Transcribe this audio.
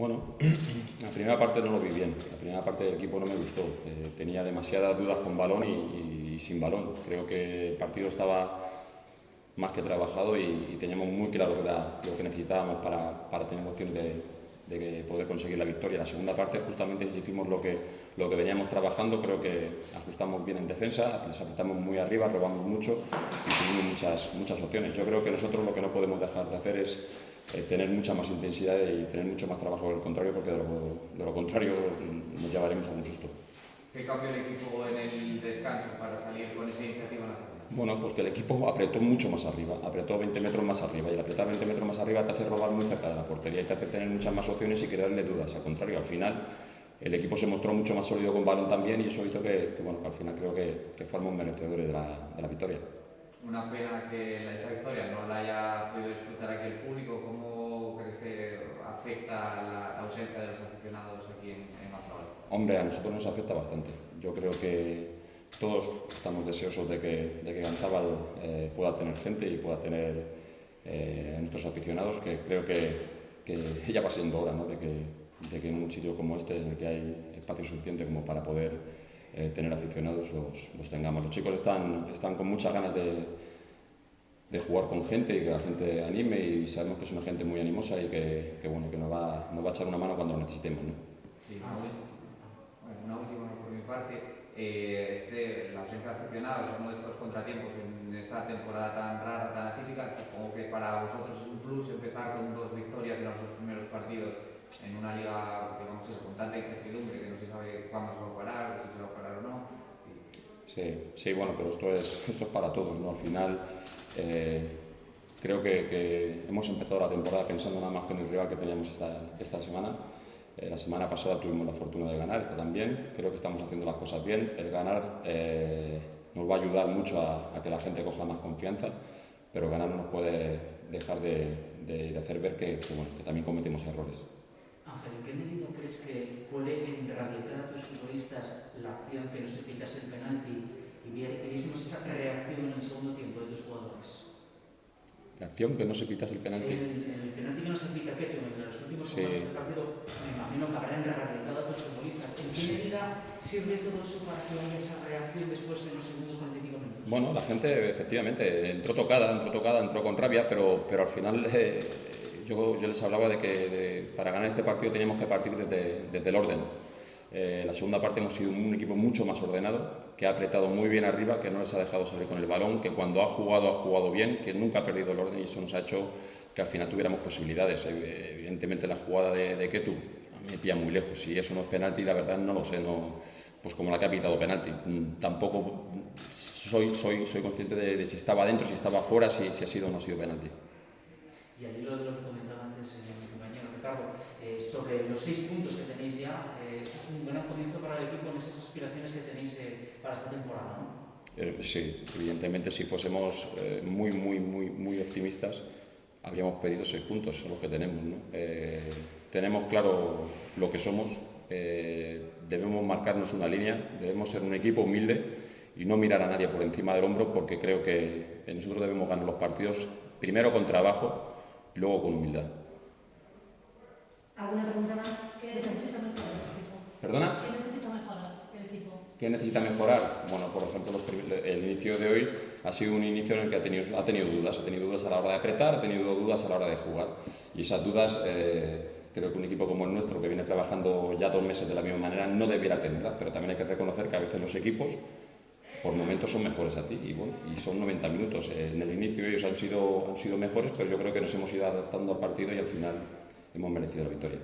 Bueno, la primera parte no lo vi bien, la primera parte del equipo no me gustó, tenía demasiadas dudas con balón y sin balón. Creo que el partido estaba más que trabajado y teníamos muy claro lo que necesitábamos para tener opciones de poder conseguir la victoria. La segunda parte justamente hicimos lo que veníamos trabajando, creo que ajustamos bien en defensa, les apretamos muy arriba, robamos mucho y tuvimos muchas opciones. Yo creo que nosotros lo que no podemos dejar de hacer es tener mucha más intensidad y tener mucho más trabajo del contrario, porque de lo contrario nos llevaremos a un susto. ¿Qué cambió el equipo en el descanso para salir con esa iniciativa en la segunda? Bueno, pues que el equipo apretó mucho más arriba, apretó 20 metros más arriba, y el apretar 20 metros más arriba te hace robar muy cerca de la portería y te hace tener muchas más opciones y crearle dudas. Al contrario, al final el equipo se mostró mucho más sólido con balón también y eso hizo que al final creo que fuéramos merecedores de la victoria. Una pena que esta victoria no la haya podido disfrutar aquí el público. ¿Cómo crees que afecta la ausencia de los aficionados aquí en Mazabal? Hombre, a nosotros nos afecta bastante. Yo creo que todos estamos deseosos de que Ganzábal pueda tener gente y pueda tener nuestros aficionados, que creo que ya va siendo hora, ¿no? de que en un sitio como este, en el que hay espacio suficiente como para poder tener aficionados, los tengamos. Los chicos están con muchas ganas de jugar con gente y que la gente anime, y sabemos que es una gente muy animosa y que nos va a echar una mano cuando lo necesitemos, ¿no? Sí, una última por mi parte. La ausencia de aficionados es uno de estos contratiempos en esta temporada tan rara, tan atípica. Supongo que para vosotros es un plus empezar con 2 victorias en los 2 primeros partidos en una liga, digamos eso, con tanta incertidumbre, que no se sabe cuándo se va a parar, si se va a parar o no. Sí, bueno, pero esto es para todos, ¿no? Al final creo que hemos empezado la temporada pensando nada más que en el rival que teníamos esta semana. La semana pasada tuvimos la fortuna de ganar, esta también. Creo que estamos haciendo las cosas bien. El ganar nos va a ayudar mucho a que la gente coja más confianza, pero ganar no nos puede dejar de hacer ver que también cometemos errores. Ángel, ¿en qué medida crees que puede rehabilitar a tus futbolistas la acción que no se pitase el penalti y viésemos esa reacción en el segundo tiempo de tus jugadores? La acción que no se pitase el penalti. El penalti que no se pita, que en los últimos momentos del partido, me imagino que habrán rehabilitado a tus futbolistas. ¿En qué medida sirve todo eso para que haya esa reacción después en los segundos 45 minutos? Bueno, la gente efectivamente entró tocada, entró con rabia, pero al final yo les hablaba de que para ganar este partido teníamos que partir desde el orden. La segunda parte hemos sido un equipo mucho más ordenado, que ha apretado muy bien arriba, que no les ha dejado salir con el balón, que cuando ha jugado bien, que nunca ha perdido el orden, y eso nos ha hecho que al final tuviéramos posibilidades. Evidentemente la jugada de Ketu a mí me pilla muy lejos, si eso no es penalti, la verdad no lo sé, pues como la que ha pitado penalti. Tampoco soy consciente de si estaba dentro, si estaba fuera, si ha sido o no ha sido penalti. Y al hilo de lo que comentaba antes mi compañero Ricardo, sobre los 6 puntos que tenéis ya, eso es un gran comienzo para el equipo en esas aspiraciones que tenéis para esta temporada, ¿no? Sí, evidentemente si fuésemos muy optimistas, habríamos pedido 6 puntos, son los que tenemos, ¿no? Tenemos claro lo que somos, debemos marcarnos una línea, debemos ser un equipo humilde y no mirar a nadie por encima del hombro, porque creo que nosotros debemos ganar los partidos primero con trabajo y luego con humildad. ¿Alguna pregunta más? ¿Qué necesita mejorar el equipo? ¿Perdona? ¿Qué necesita mejorar el equipo? ¿Qué necesita mejorar? Bueno, por ejemplo, el inicio de hoy ha sido un inicio en el que ha tenido dudas a la hora de apretar, ha tenido dudas a la hora de jugar, y esas dudas creo que un equipo como el nuestro, que viene trabajando ya 2 meses de la misma manera, no debiera tenerlas, pero también hay que reconocer que a veces los equipos por momentos son mejores a ti y son 90 minutos. En el inicio ellos han sido mejores, pero yo creo que nos hemos ido adaptando al partido y al final hemos merecido la victoria.